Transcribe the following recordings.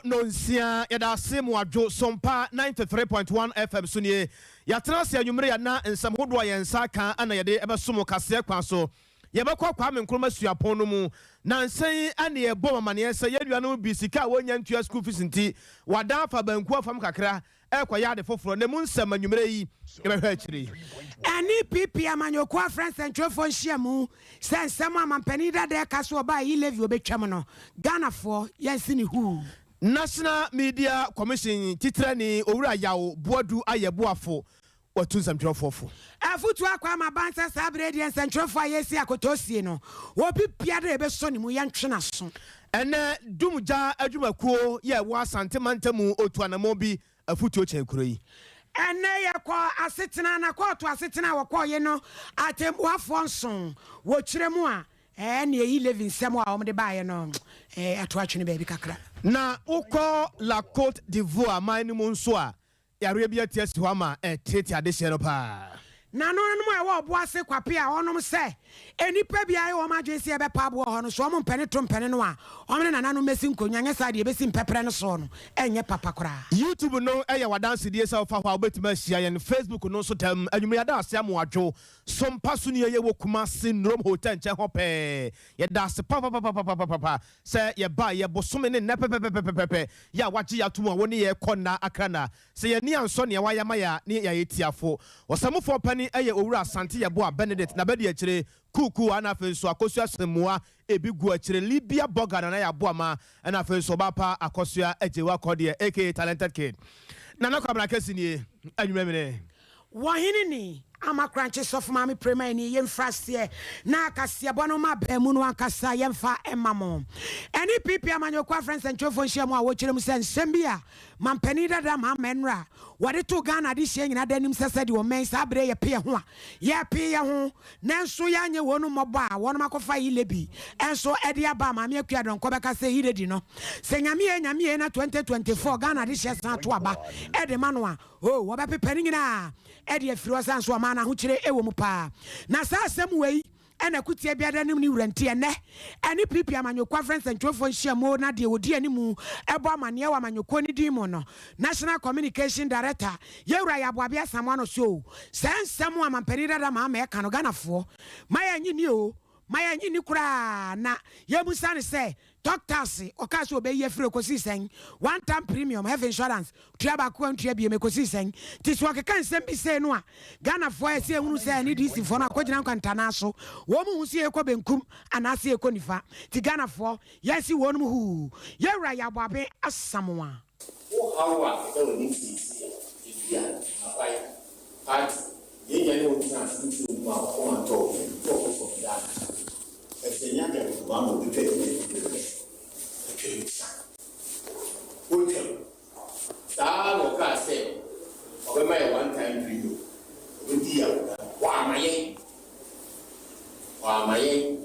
no nsia yada semu adwo Sompa 93.1 FM sunie yatra se anwumre ya na nsam hodo ya nsa kan ana yade ebesomo kase kwan so yebekwa kwa menkroma suapon no mu na nsan ane ebo mamane se yadua no bisika wonya ntua school fees nti wada fa banku afam kakra ekwa yade foforo na mu nsam anwumre yi ebehwa akiri ani pipi amanyokwa friends and phone share mu sen nsam amampani dada kaso ba yi levi obetwam no Ghana for yensini hu National Media Commission titrani owura yawo boadu ayeboafo watun samtwerofofo afutu akwa mabansa sabredi en centrofo ayesi akotosie no obi piade ebeso ni mu yantwena so ene dumja adwumakuo ye wa santemantamu otuanamo bi afutu ochenkuro yi ene ye kwa asetena na kwa to asetena wo ye no atemwafo nson wo kiremu a ne yi living semo a omde baaye no ato atwene baabi kakra na uko la Côte d'Ivoire mine mu nso a yare bia tiesi ho ama tete ade hyero pa na no no e wo boase kwape a onom se enipa bia ye wo madwense e be pa bo ho no so mo mpene to mpene no a omne nana no mesi nkonya nya sa de besi mpepre no so no enye papa kora YouTube no eye wadanse die sa fa ho obetima hia ye Facebook no so tam anwumre ada ase amoadwo Sompa so ne ye wo Kumasi Nrom Hotel nche ho pe ye da se pa se ye ba ye bosome ne pepepepepe ya waje ya tumu a woni ye konna akrana se ye ni anso ne wa yama ya ne ya yetiafo osamufo pani eye owura asante ye bo a Benedict na bedi akire kuku ana fenso akosua semua ebi gu akire Libya burger na ya bo ama ana fenso ba pa akosua ejewa kode aka talented kid na na kwabra kesi ni anwumre wahini ni ama crunchy soft mami prema ni yemfrasie na akasia bono ma bemu no akasa yemfa emamo eni pipi amanyokwa friends and phone share mu a wo kirem se nsembia mampani dada ma menra wade to Ghana de hye nyina danim sese de wo men sa bre ye pe ho a ye pe ye ho nanso ya nye wonu mobo a wonu makofa yi lebi enso ede aba ma me akua don ko beka se yi redi no se nyame na 2024 Ghana de hye san to aba ede mano a wo be pepani nyina ede afiro san so na ho kire ewo mu pa na sa asem wei ena kutie biada nim ni wurante ene eni pipi amanyokwa friends and phone share mo na de odi animu ebo amane wa amanyokwa ni din mo no National Communication Director yewura ya boabia samano so sensem amampani dada ma ma eka no Ganafo maya nyini o maya nyini kura na yemusa ne se doctors okaso obeye free kosi sen one time premium health insurance tuaba ko antua bi me kosi sen tiso akeka nsem bi se no a Ganafo ese ehunu se ni DC fo na akogina kwanta na so wo mu husi ekọ benkum anase ekọ nifa ti Ganafo yesi wonum hu yewura ya boabe asamwa o hawa e woni sisi ya apai at ye no na sisi ma o ma to so da esenya de wa mo bi okay da lo ka se o be my one time video o di ya wa maye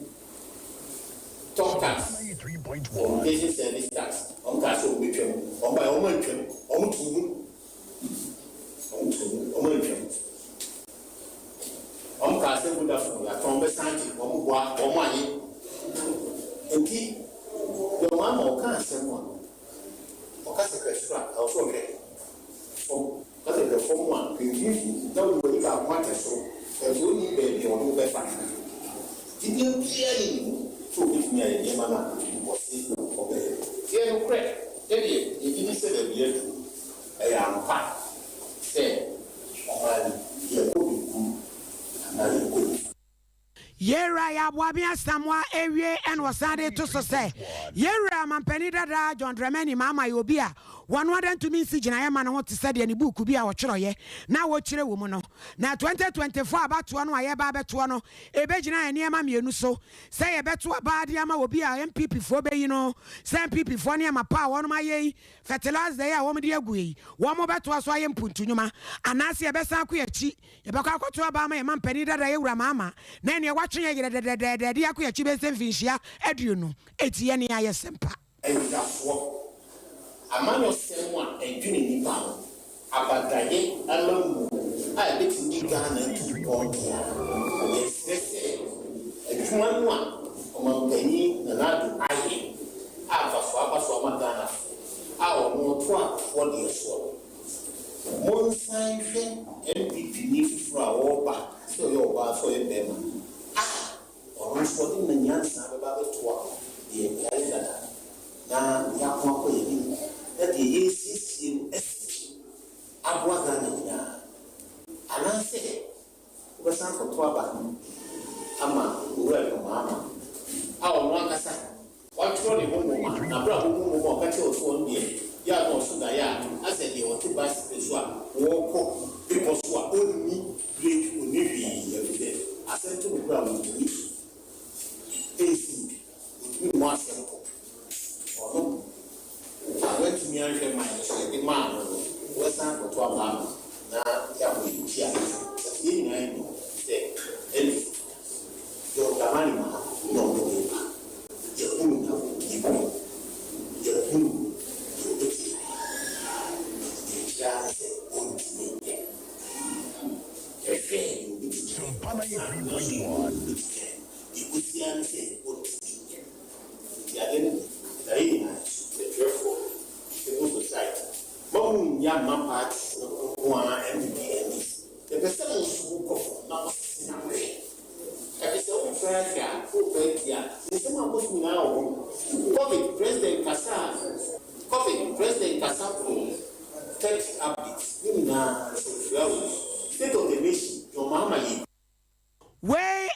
doctors 93.1 this is service tax on ka so be twem on ba o ma twem on tu o ma twem on ka se buda fun la tombe santi on boa o ma ye enti yo ma mo ka se mo o ka se kwesura o so ke o ka se ke fo mo ke yi na wo ni ka mo ta so e so ni be bi o be fa ti ni clearly so if me ay ma na o si o be ye no kre e di se de bi etu e ya mpa se o ma ye ko bi ku na ye ko yera ya boabia samwa ewie en wasade to so say yera mampani dada John Dramani mama yobi a wanu adan to min sigina ye ma na ho te sade ni book bi a wo kyerɛ ye na wo kyerɛ wo mu no na 2024 abato no aye ba beto no ebegina ye niema mienu so say ye beto ba de ama obi a MPP fo be yi no say MPP fo ne ma pa wonu ma ye fertilizer ye a wo me de agu yi wo mo beto so aye mpuntu nyuma anase ye besa akɔ yachi ye bekɔ akɔto aba ma ye mampani dada ye wura mama na ne watwe ye de akɔ yachi be se finhia aduonu etie ne aye sempa Fo amanyo semwa edwini ni pa abagaye alamu a beti ni Ghana tu odia ese edwuma no a omangani na nadu aye a fa so aba so Ghana a Western Kotuaba, Ama, Uwe, Mama. Our one cassa. What's wrong? Now, bravo, catch your phone here. Ya no so da ya. I said the otu bus so a walk because what only break will be every day. I said to the ground to me. AC, you must have. Or no. I went to me and said, the man was not for 12 hours. Now, yeah, we hear it. You say, Ellie, your Gamani, no, your woman, your woman. President Kasa text updates. State of the nation, your mama. Way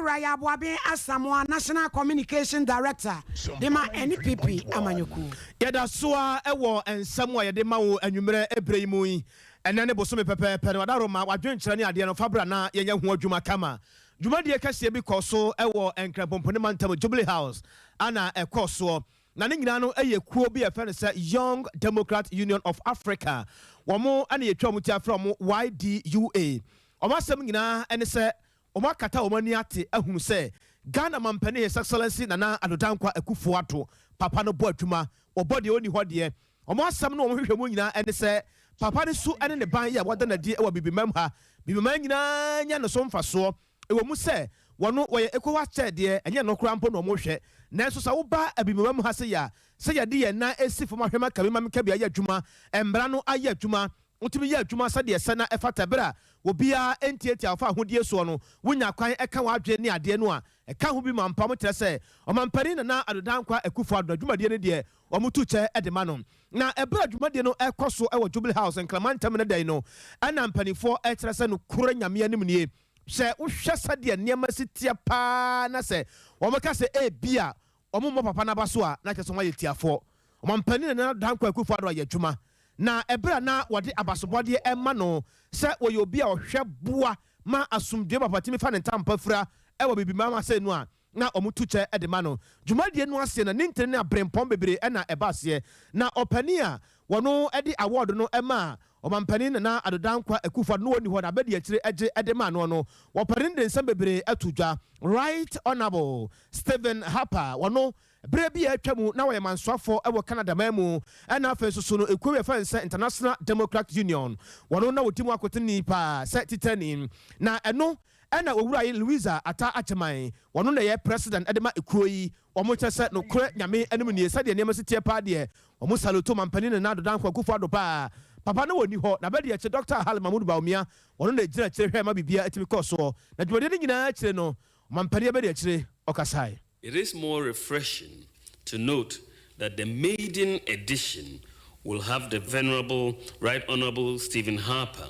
Raya Boabe Asamoah National Communication Director. Dema NPP Amanyoku. Yada soa ewo ensamwa yade ma wo anwumere ebremu yi ene ne boso me pepe wadaro ma wadwen kyerɛ ne ade no fabra na yenya ho adwuma kama dwuma de kase bi kɔso ewo enkrapompone mantam Jubilee House ana ɛkɔso na ne nyina no eye kuo bi efe ne sɛ Young Democrat Union of Africa wɔmo ana yetwa mu tia from YDUA ɔmasɛm nyina ene sɛ ɔmakata ɔmani ate ahunu sɛ Ghana mampane His Excellency Nana Adodankwa Akufo-Addo papa no bo adwuma obodi oni hɔ de ɔmo asɛm no ɔmo hwehwɛ mu nyina ene sɛ papa ne su ene ne ban ya wada na die ɛwɔ bibimam ha bibimam nyina nya no so mfaso ɛwɔ mu sɛ wɔno wɔyɛ ECOWAS kyɛdeɛ ɛnyɛ no kora mpo na ɔmo hwɛ nanso sa wo ba abibimam ha sɛ ya sɛ yɛde yɛn na esi fam ahwɛma kabimam ka bia yɛ adwuma embra no ayɛ adwuma utimi yɛ adwuma sɛ deɛ sɛ na ɛfata bra obia entieti afa ahodie so no wonya kwan ɛka wadwe ne ade no a ɛka ho bi ma mpam kyerɛ sɛ ɔmampani Nana Adodankwa Akufo-Addo adwumadie ne deɛ ɔmutu kyɛ ɛde ma no na ɛbra adwumadie no ɛkɔ so ɛwɔ Jubilee House nkramantam ne dan no ɛna mpanifo ɛkyerɛ sɛ no koro nyame anim nie hwɛ wohwɛ sɛ deɛ nneɛma si tie paa na sɛ ɔmeka sɛ ebia ɔmo mmɔ papa na ba so a na kyerɛ sɛ ɔmayɛ tiafoɔ ɔmampani Nana Adodankwa Akufo-Addo ayɛ adwuma na ebra na wɔde abasobɔde ɛma no sɛ wɔyɛ obi a ɔhwɛ boa ma asomdwe papatimi fa ne ntampa fira ɛwɔ bibimam asɛ no a na ɔmutu kyɛ ɛde ma no dwumadie no ase na ne ntene ne abrempɔn bebree ɛna ɛba aseɛ na ɔpani a wɔno ɛde award no ɛma ɔmampani Nana Adodankwa Akufo-Addo no woni hɔ na abɛdi akyire ɛgye ɛde ma no no wɔpani de nsɛm bebree ɛto dwa Right Honourable Stephen Harper wɔno bere bi atwa mu na wɔyɛ mansoafo ɛwɔ Canada man mu ɛna afei so no ekuo yɛ fɛn sɛ International Democrat Union wɔno na wɔdi mu akoteni pa sɛ titani na ɛno ɛna owura yi Louisa Ata Acheman wɔno na yɛ president ɛde ma ekuo yi wɔn kyerɛ sɛ no kore nyame anim nie sɛ deɛ nneɛma si tie pa deɛ wɔn saluto mampani Nana Adodankwa Akufo-Addo pa papa no woni hɔ na bɛde akyɛ Dr. Hal Mahmoud Bawumia wɔno na gyina kyerɛ hwɛ ma bibia atimi kɔ so na dwumadie no nyinaa kyerɛ no mampani bɛde akyire ɔkasae. It is more refreshing to note that the maiden edition will have the Venerable Right Honourable Stephen Harper,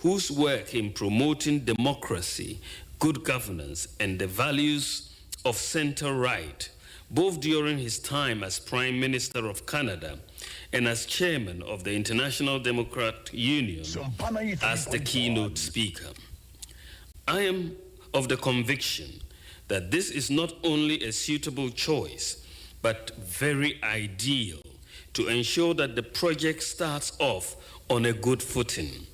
whose work in promoting democracy, good governance, and the values of centre-right, both during his time as Prime Minister of Canada and as Chairman of the International Democrat Union, as the keynote speaker. I am of the conviction that this is not only a suitable choice, but very ideal to ensure that the project starts off on a good footing.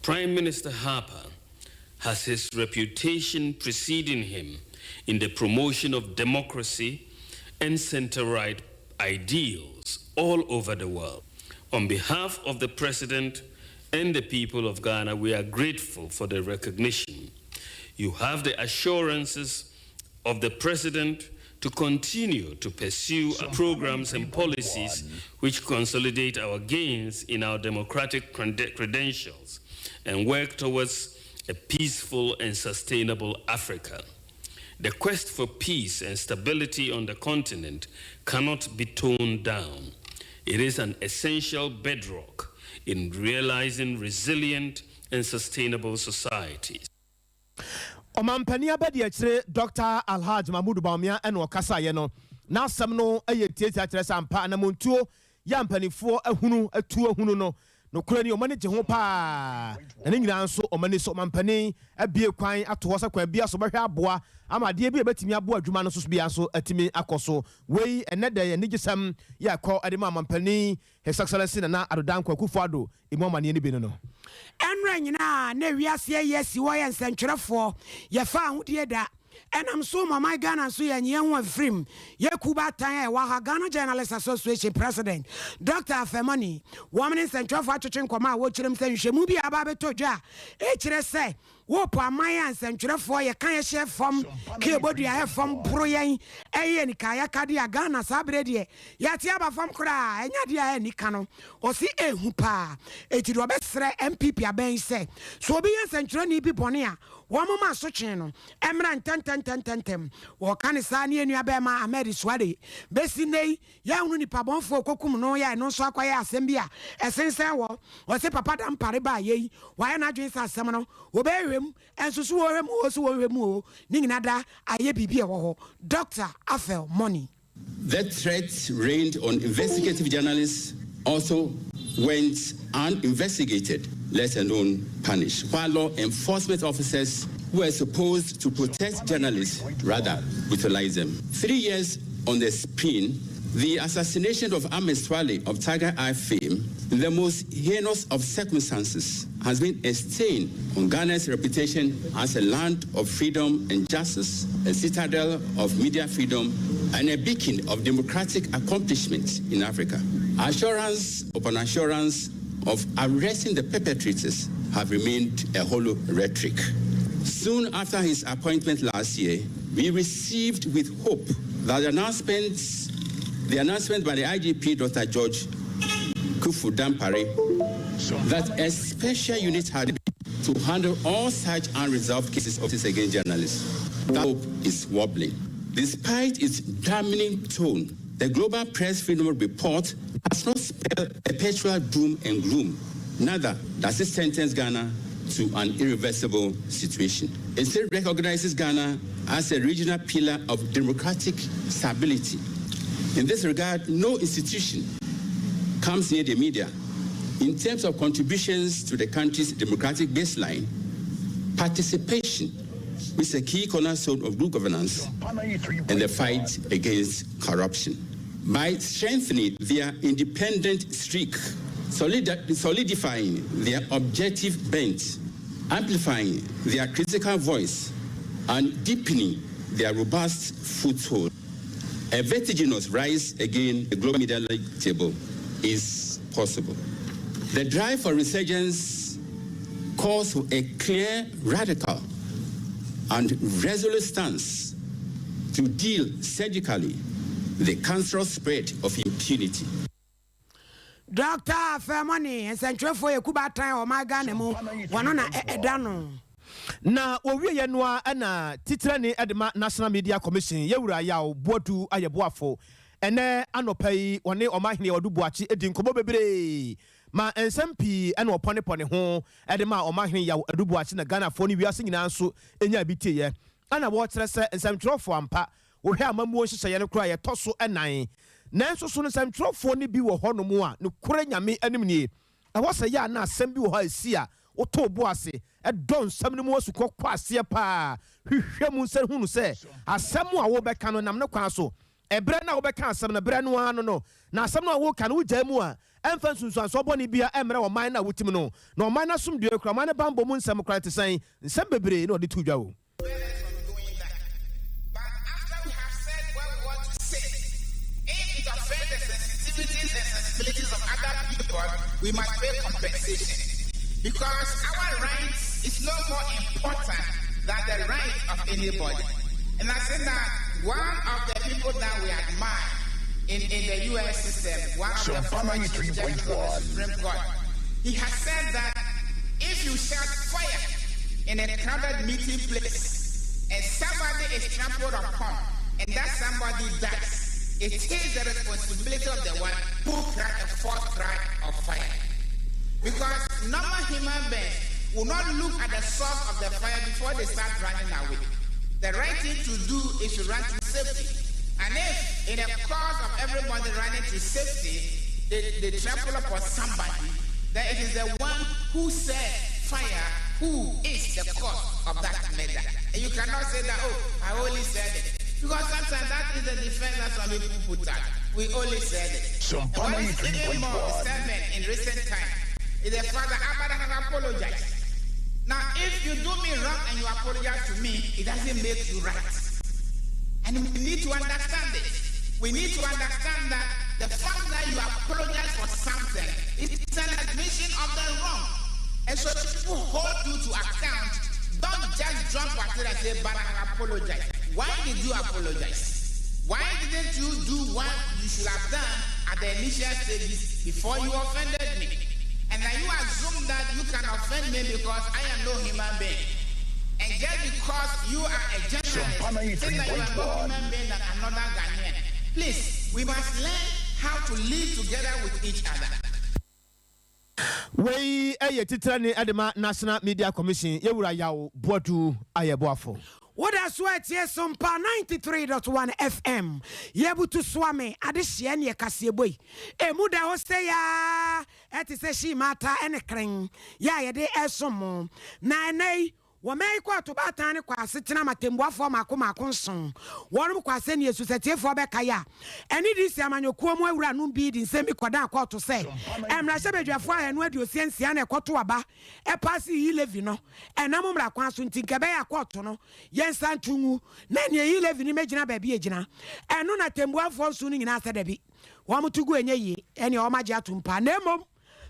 Prime Minister Harper has his reputation preceding him in the promotion of democracy and center-right ideals all over the world. On behalf of the President and the people of Ghana, we are grateful for the recognition. You have the assurances of the President to continue to pursue programs and policies which consolidate our gains in our democratic credentials and work towards a peaceful and sustainable Africa. The quest for peace and stability on the continent cannot be toned down. It is an essential bedrock in realizing resilient and sustainable societies. Omampani abedi achire Dr. Alhaj Mahmoud Bawumia eno kasa ye no na asem no eye tietia kire sampa na montuo ya mpanifo ahunu atu ahunu no kura ni omane je ho pa na nyina nso omane so omampani abie kwan ato ho sakwan bia so behwe aboa amade bi ebetimi aboa adwuma no so bia so atimi akoso wei enede ye nigisam ya kɔ ade ma omampani His Excellency na Adodan Kwakufu Addo imomane ni bi no enra nyina na wiase yesi wo ye nsentwerefo ye fa ahudie da enam so my Ghana so ye nye ho afrim ye kuba tan e wa ha Ghana Journalists Association President Dr. Afemani woman nsentwerefo atwetwe nkoma a wo kyerem se nhwemu bi aba beto dwa e kyere se wo po aman nsentwerefo ye kan ye hye fam ke bodua he fam pro yen eye ni kaya kade a Ghana sabre de ya ti aba fam kra enya de a ni kano o si ehu pa eti do be sre MPP aben se so obi ye nsentwere ni bi bone a wo mama so twen no emra ntentem wo kan sa ne enu abema Amedi Swade besi nei ya hunu ni pabonfo kokum no ya no so akwaya asem bia esensen wo o se papa dam pare ba ye wa ya na dwen sa asem no wo be hwem ensusu wo hwem wo so wo hwem o ni nyina da aye bibi e wo ho Dr. Afel Money. That threat rained on investigative journalists also went uninvestigated, let alone punished, while law enforcement officers who were supposed to protect journalists rather brutalize them. 3 years on the spin, the assassination of Ahmed Swale of Tiger Eye fame, in the most heinous of circumstances, has been a stain on Ghana's reputation as a land of freedom and justice, a citadel of media freedom, and a beacon of democratic accomplishments in Africa. Assurance upon assurance of arresting the perpetrators have remained a hollow rhetoric. Soon after his appointment last year, we received with hope that the announcement by the IGP, Dr. George Kufu Dampare, that a special unit had been to handle all such unresolved cases of this against journalists. That hope is wobbling. Despite its damning tone, the Global Press Freedom Report has not spelled perpetual doom and gloom. Neither does it sentence Ghana to an irreversible situation. It still recognizes Ghana as a regional pillar of democratic stability. In this regard, no institution comes near the media. In terms of contributions to the country's democratic baseline, participation is a key cornerstone of good governance and the fight against corruption. By strengthening their independent streak, solidifying their objective bent, amplifying their critical voice, and deepening their robust foothold, a vertiginous rise again the global media league table is possible. The drive for resurgence calls for a clear, radical, and resolute stance to deal surgically the cancerous spread of impunity. Dr. Afemani nsentwerefo yekuba tan o ma Ghana mu wono na edano na owie ye noa na titire ni edema National Media Commission yewura ya obodu ayeboafo ene anopai one omahene odubuachi edinkobo bebre ma ensampi ene opone ho edema omahene ya odubuachi na Ghana fo ni wiase nyina nso enya biteye ana wo kire se nsentwerefo ampa wo hwe amamuo hyehyeye ne kura ye toso enan nanso so nsentwerefo ni bi wo hono mu a ne kura nyame anim nie awose ya na asem bi wo ha asia oto boase edon sam ne mu asuko kwase pa hwehwem nse hunu se asem a wo beka no nam ne kwan so ebre na wo beka asem na bre no ano no na asem na wo ka no gya mu a emfa sunsuan so boni bia emre wo man na wotim no na man na som due kra man ne bambo mu nsem kra te san nsem bebre na odi tu dwa wo. Of other people, we must pay compensation because our rights is no more important than the right of anybody. And I said that one of the people that we admire in the U.S. system, one of the former Chief Justice of the Supreme Court, he has said that if you shout fire in a crowded meeting place and somebody is trampled upon and that somebody dies, it is the responsibility of the one who cried a fourth cry of fire. Because normal human beings will not look at the source of the fire before they start running away. The right thing to do is to run to safety. And if in the course of everybody running to safety, they trample upon somebody, then it is the one who said fire who is the cause of that murder. And you cannot say that, oh, I only said it. Because sometimes that is the defense that some people put out. We only said it. And what is even more disturbing in recent times is the fact that Abada has apologized. Now, if you do me wrong and you apologize to me, it doesn't make you right. And we need to understand this. We need to understand that the fact that you apologize for something is an admission of the wrong. And so people hold you to account. Don't just jump at it and say, but I apologize. Why did you apologize? Why didn't you do what you should have done at the initial stages before you offended me? And then you assume that you can offend me because I am no human being. And just because you are a journalist, say that you are no human being than another Ghanaian. Please, we must learn how to live together with each other. We a titani Adema National Media Commission, Yewura Yaw Boadu Ayeboafo. What I swear to Sompa 93.1 FM. Yebutu Swami, Adishian Yakasieboy. E Muda Hostea, Etise she mata and a cring. Ya de esomo. Na Wame kwa tubatani kwa sitina matembwa for makuma konson. Wanu kwa seni yesu setiye for bekaya. Eni disi amanyo kuwa mwe ura numbi nsemi kwa da kwa to say. Mrashebe jafwa enwe di osiensi ane kwa tuwaba. Pasi hile vino. Namu mra kwa suntinkebe ya kwa tono. Yensan chungu. Nenye hile vini mejina bebi ejina. Enu na tembwa for suni ngina sedebi. Wamutugu enye ye. Eni omaji atumpa. Nemom.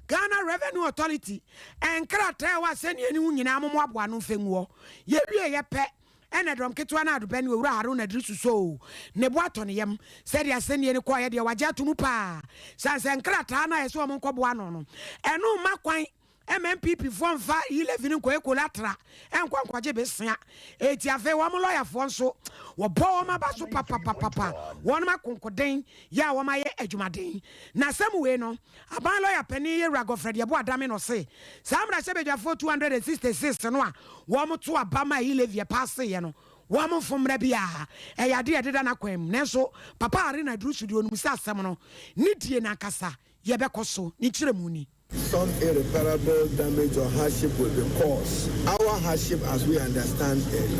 Ghana Revenue Authority and Krata was sending any unamwa one fengo. Ye be a pet and a drum kitwana to Ben Haruna Drusu so. Nebuaton yem said ya send any quiet ya wajatu mupa. Sans and Kratana is woman cobuano. And no maquine. MMPP form 11 in Coecolatra and Quaquaje Bessia. Etiafe, one lawyer Fonso, or Boma Basso Papa, one ma concording, ya wama edjumadin. Na Samueno, a ban lawyer penny rago Fred Yabua Damino say. Sam Rasabeja for 266 and one to a Bama Ilevia Passayano. Woman from Rebia, a idea did an aquam, Neso, Papa Arena drew to do Musa Samono, Niti Nakasa, Yebecoso, Nichiremuni. Some irreparable damage or hardship will be caused. Our hardship, as we understand it,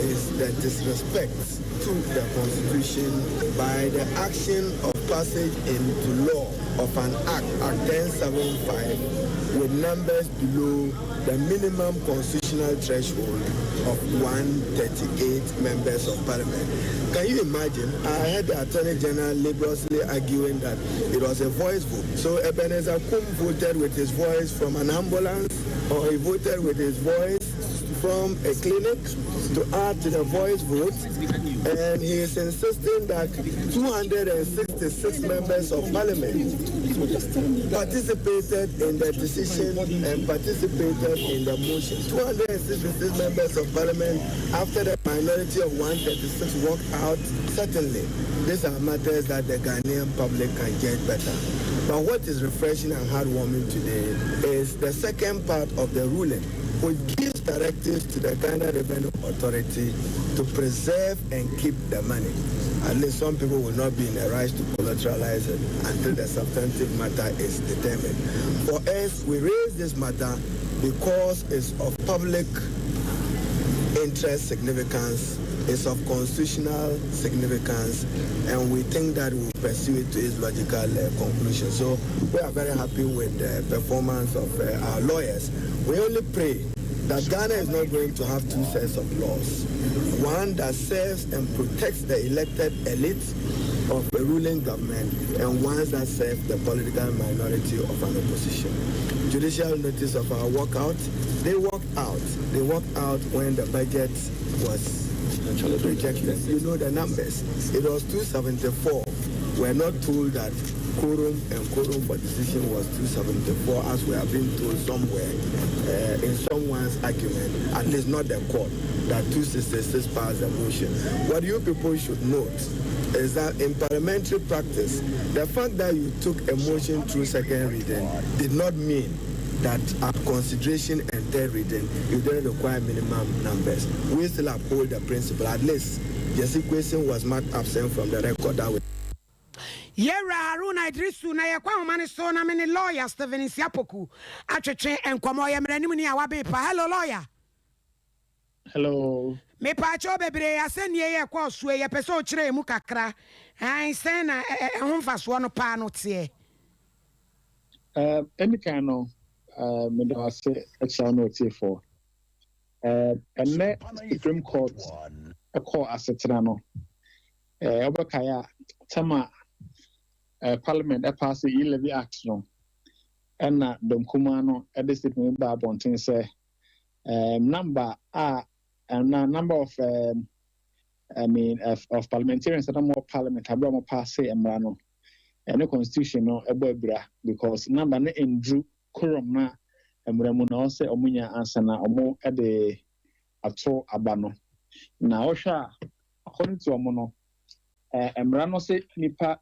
is the disrespect to the Constitution by the action of passage into law of an Act 1075, with numbers below the minimum constitutional threshold of 138 members of parliament. Can you imagine? I heard the Attorney General laboriously arguing that it was a voice vote. So Ebenezer Kum voted with his voice from an ambulance, or he voted with his voice from a clinic to add to the voice vote, and he is insisting that 266 members of parliament participated in the decision and participated in the motion. 266 members of parliament, after the minority of 136 walked out. Certainly, these are matters that the Ghanaian public can get better. But what is refreshing and heartwarming today is the second part of the ruling, which gives directives to the Ghana Revenue Authority to preserve and keep the money. At least some people will not be in a rush to collateralize it until the substantive matter is determined. For us, we raise this matter because it's of public interest significance, it's of constitutional significance, and we think that we'll pursue it to its logical conclusion. So we are very happy with the performance of our lawyers. We only pray that Ghana is not going to have two sets of laws. One that serves and protects the elected elite of the ruling government, and one that serves the political minority of an opposition. Judicial notice of our walkout, they walked out. They walked out when the budget was rejected. You know the numbers. It was 274. We're not told that quorum for decision was 274, as we have been told somewhere in someone's argument, at least not the court, that 266 passed the motion. What you people should note is that in parliamentary practice, the fact that you took a motion through second reading did not mean that at consideration and third reading, you don't require minimum numbers. We still uphold the principle. At least, the question was marked absent from the record. That way. Yera Haruna Idrisu na yakwa mani so na mini lawyer Stephen Isiapoku atwetwe enkomo ye mrani ni awabe pa. Hello lawyer. Hello. Me pa cho bebre asenie ye kwa osue ye pese o kire mu kakra. Han sen na ehomfa so no pa no te. Any kind of me do say extra no tie for. And Supreme Court a call asetra no. Obakaya tama Parliament pass the levy act no. And na dom kumano at the statement ba bontin say number number of of parliamentarians that are more parliament have more pass say emrano and the constitution no ebra because number na endru quorum na emramu na say omunya answer na omo e de ato abano na osha according to omo no emrano say nipa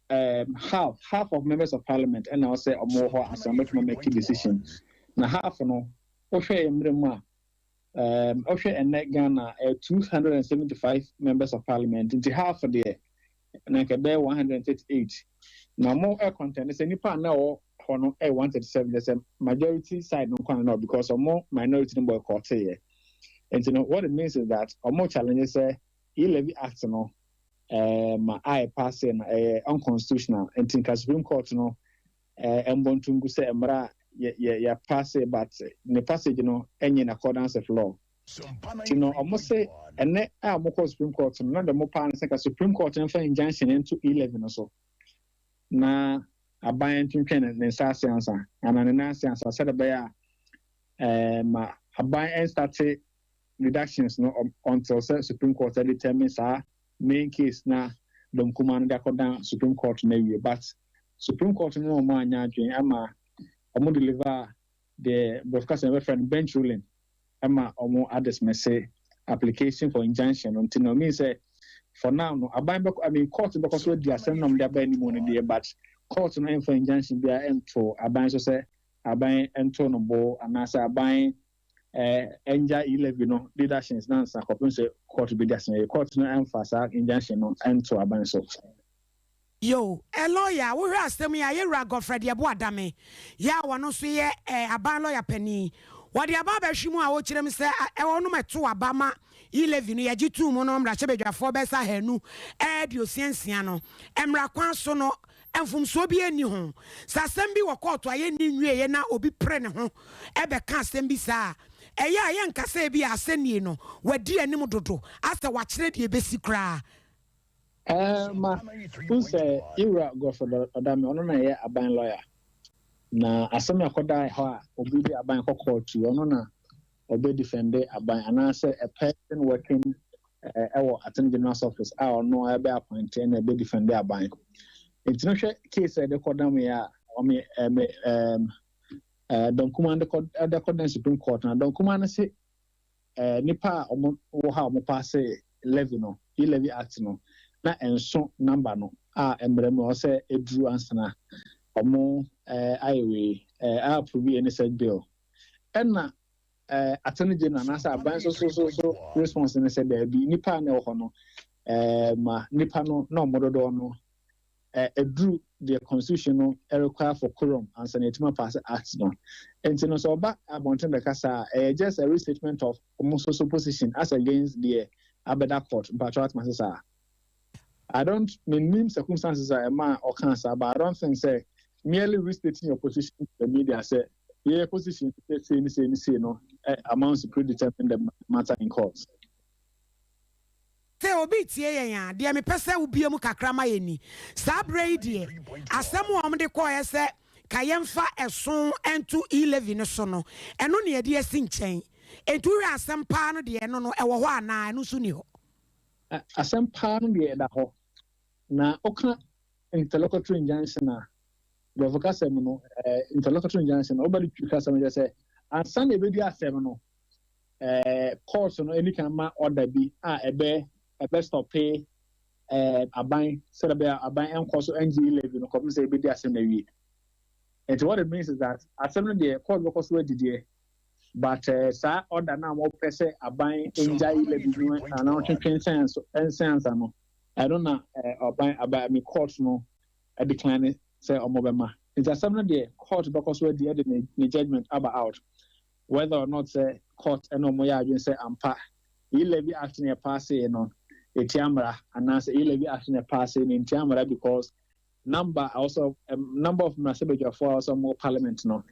half of members of parliament and now say omo ho assembly to make decision na half no osha emramu okay, and Ghana 275 members of parliament into half of the like 138. Now more air content is any part now or no 137. There's a majority side no because of more minority number court here. And you know what it means is that or more challenges say levy act no I pass in unconstitutional and think Supreme Court no mbontungu say emra yeah pass it, but the passage any in accordance with law. You know, almost say and more Supreme Court no the more pan say Supreme Court and for injunction into 11 or so. Na aban twin and science and an science said about aban and started reductions no until Supreme Court determines our main case na dom command the Supreme Court maybe, but Supreme Court no man ama omo deliver the broadcast and reference bench ruling ama omo others may say application for injunction until no mean say for now no court because we dey asem no dey aba any money there but court no for injunction be ento aban so say aban ento no bo anasa aban enja 11 no leaderships na nsa kopin say court be there say court no emphasize injunction no ento aban so. Yo, a lawyer, we are still me a Godfrey Adame. Ya, one so ye a ban lawyer penny. What the above Shimua, watch them say, I want to two Abama, 11 year G2 monom, Rachabeja, 4 besa henu, Edio Cienciano, Emra Quansono, and from Sobi any home. Sasembi were caught to a ye na obi prene home, Ebe can't send bisa. Eya yan Kasebi a senino, where dear Nimododo, after what said ye basic cry. Who say Ira go for the Adame on a aban lawyer? Na asemi akoda ho obi be aban court to ono na obi defend aban and answer a person working our attorney general's office or no be appointed and be defend aban. It's no case the kodam ya o me don command the court Supreme Court na don command say nipa wo ha mo pass levy no levy act no na enso number no embrem o say edru ansana omo iwe approve any such bill na attorney general na say aban so response na say there be nipa na ho no ma nipa no na omododo no edru the constitution no require for quorum ansana etima pass act no enti no so ba abonten be kasa just a restatement of almost social position as against the abeda court but what masasa I don't mean circumstances are a man or cancer, but I don't think say merely restating your position to the media say your position say no amounts to predetermine the matter in court. Say obi tie yan de me pese obi mu kakra ma yeni sa brady asem o de ko say kayemfa eson ento 11 so no eno ne de asi nchen entu wi asem pa no de eno no ewo ho ana eno so ni ho asem pa no de da ho na oka interlocutory injunction na the advocacy no interlocutory injunction obali twika some just say ansan e be di asem no court no any kan ma order bi ebe stop pay aban said be aban enko so NG11 no come say e be di asem na wi And what it means is that at some of the court because we did but sir order now more person abide injury level and now change sense I don't know about me court no I decline say omobema. It's a some of the court because we did the judgment about whether or not say court and no more you say ampa you levy action a pass no a tiamra and I say you levy action a pass in tiamra because number also number of Massachusetts for also more parliament no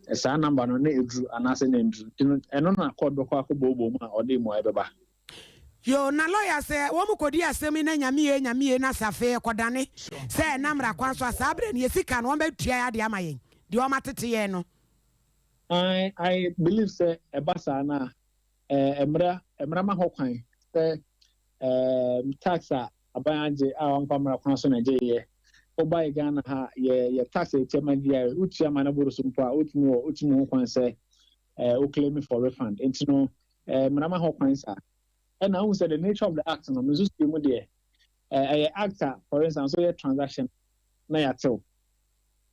a number no drew and as an drew and on a court before bobo or the more ebeba yo na lawyer say wo mu kodi asemi na nyame na safe kodane say namra kwan so asabre ne yesika no betua ya de amayen de o matete ye no I believe say ebasa na emra ma hokwan say tax abanje a on pamra kwan so na je oba Ghana ha ye tax chairman here utia manaburu Sompa utimo kwan say o claim for refund enti no mrama ho kwan sa and I said the nature of the act no mezu still there actor for instance so transaction na ya tell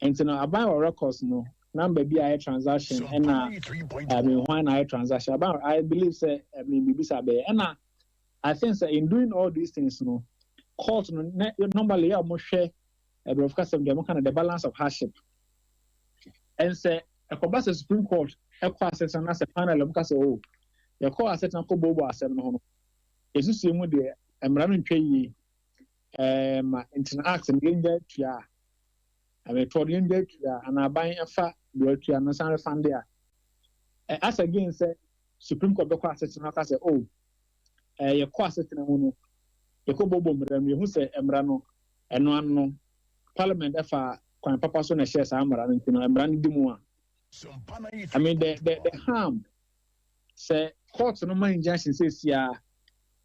enti no aban or records no number be a transaction and when I transaction about I believe say bibisa be and I think say in doing all these things no court no normally ya mo share of course them kind of the balance of hardship and say a combat Supreme Court a process and as a panel because oh the court set na ko bobo asem no esu se mu de emra no ntwa yi interact and danger tua I told you that and I buy a fat do to understand fund there as again say Supreme Court because set na ka say oh your court set na no e ko bobo mra no hu say emra no eno ano Parliament efa kwan papa so na share sa amara no emra no dimu a I mean the harm say court no man injunction says ya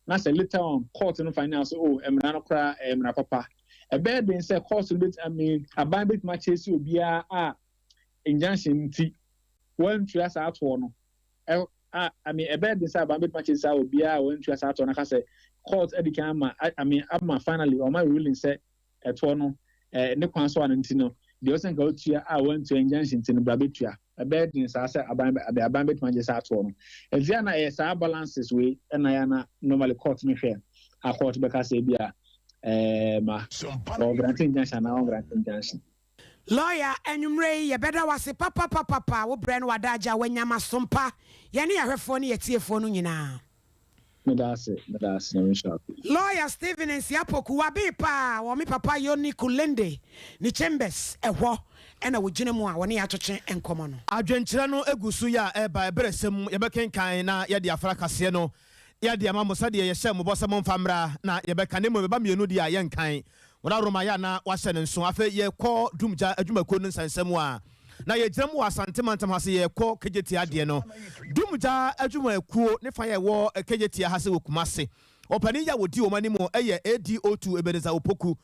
na say later on court no finance oh emra no kra emra papa e be den say court no bit I mean aban bit ma chase obia a injunction ti one trias out no I mean e be den say aban bit ma chase obia one trias out no ka say court edikan ma I mean abma finally or my ruling say eto no ne kwan so an ntino the osen go tua a won to injunction tin bra betua a bed in sa aban bet manje sa to no e na e sa balances we na ya na normally court me hwe a court be ka say bia ma or granting injunction na on granting injunction lawyer enumre ye beda wase papa wo bre no wadaja wanyama Sompa ye ne ahwefo ne yetiefo no nyina medase lawyer Stephen Nsiapoku wabi pa wo mi papa Yoni Kulende ni Chambers ehwo ena wo gine mu a woni atwetwe enkomo no adwenkyere no egusu ya eba eberesem ye bekenkan na ye de afra kase no ye de amamosa de ye hye mo bosem mfamra na ye bekane mo beba mienu de ye nkan wona roma ya na wahye ne nso afa ye kɔ dumja adwumako no nsansam a na ye gyina mu asantemantam hase ye kɔ kegeti ade no dumja adwumakuo ne fa ye wo kegeti hase wo kumase opani ya wodi o mani mo eye ADO2 Ebeneza Opoku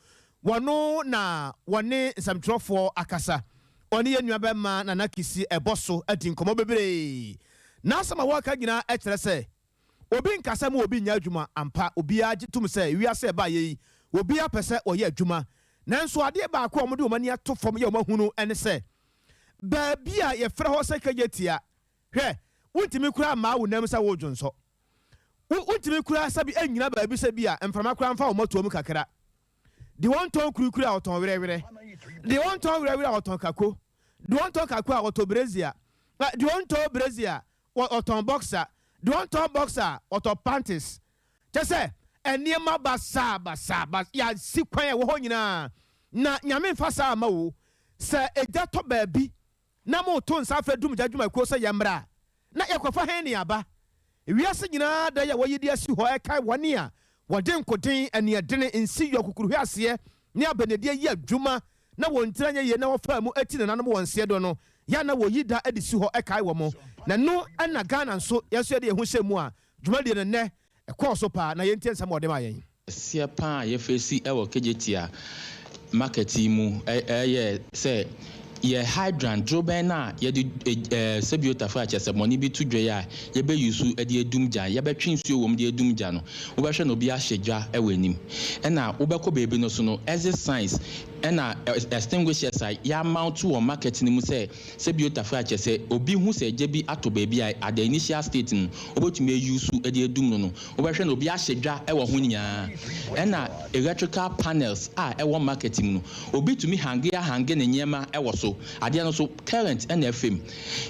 wono na wone nsamtrofo akasa oni ye nuabema na nakisi eboso adi nkomo bebre na asama waka gina ekyere se obi nkasa mu obi nya adwuma ampa obi agitum se wiase ba ye obi apese oye adwuma nanso ade ba akọ omode omani ato fom ye omahunu ene se ba bia ye frɛ ho se kagetia hwɛ wontimi kura ma wo nam sa wo dwonso wontimi kura sabi anyina ba bi se bia emframa kura mfa wo moto mu kakra de won ton kurukura oton werewere de won ton werewere oton kako de won ton kako oton brezia de won ton brezia oton boxer de won ton boxer oton panties tese eniema basa ya sikwan e wo ho nyina na nyame mfa sa ma wo se eja to ba bi na mo to nsa fa dum jadwuma ko se yemra na yakofa hen ne aba wiase nyina da ya woyidi asi ho e kai wone a wode nkoden ane adene nsi yokukuru hwase ne abenedie yi adwuma na wontiranya ye na wofa mu ati na nanom wonse do no ya na woyida adisi ho e kai wo mo na no ana Ghana nso yeso de ehu hyemu a dwuma de ne e kɔ so pa na yenti nsam ode ma yen sia pa ye fesi e wo kejetia market mu ye say ye hydrant droben na ye de sebiota fa cha semoni bi tudwe ya ye be yusu e de edumja ye be twinsuo wom de edumja no wo be hwe no bi ahyegwa e wanim e na wo be kɔ beebi no so no exercise ɛna extinguishers a yɛamount wɔ market no mu sɛ biotafo akyɛ sɛ obi hu sɛ gye bi ato baabi a at the initial state no wobɛtumi use de adum no wobɛhwɛ na obi ahyɛ dwa ɛwɔ ho nyinaa ɛna electrical panels a ɛwɔ market mu no obi tumi hange ne nneɛma ɛwɔ so adeɛ no so current ɛna fm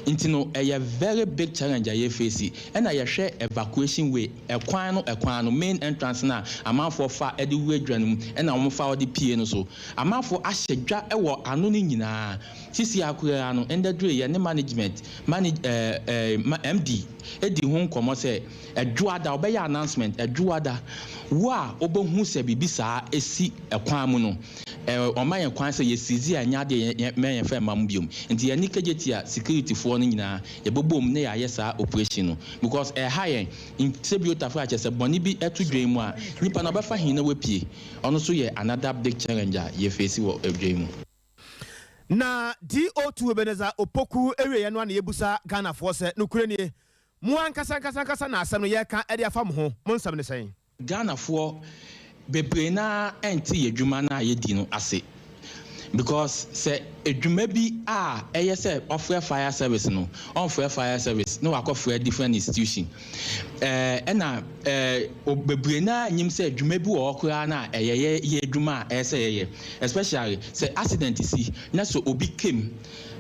nti no ɛyɛ very big challenge a yɛfɛsi ɛna yɛhwɛ evacuation way ɛkwan no main entrance na amanfoɔ fa ɛde wu adwa no mu ɛna wɔn fa wɔde pie no so amanfoɔ ahyɛ dwa ɛwɔ ano no nyinaa sisi akora no ndadure yɛ ne management MD edi ho nkɔmɔ sɛ ɛdwoada ɔbɛyɛ announcement ɛdwoada wo a ɔbɛhu sɛ bibi saa esi ɛkwan mu no ɔma yɛn kwan sɛ yɛsizi a nya de mɛyɛ fɛ ma mu biom nti yɛn nikagye tia security foɔ no nyinaa yɛbɛbɔ mu ne yɛayɛ saa operation no because ɛha yɛn sɛ biotafo akyɛ sɛ bɔne bi ɛto dwan mu a nipa na ɔbɛfa hin na wapie ɔno so yɛ another big challenge a yɛfɛsi wɔ dwan mu. Na DO2 Ebeneza Opoku area no na yebusa Ghana for se no kure nie mu ankasa na asem no ye ka e de afam ho mo nsam ne sen Ghana for bebre na enti yedwuma na yedi no ase because say edwuma bi a eye say offer fire service no on fire service no akofre different institution na bebre na nyim say edwuma bi wo okura na eye ye edwuma a say eye especially say accident si na so obi came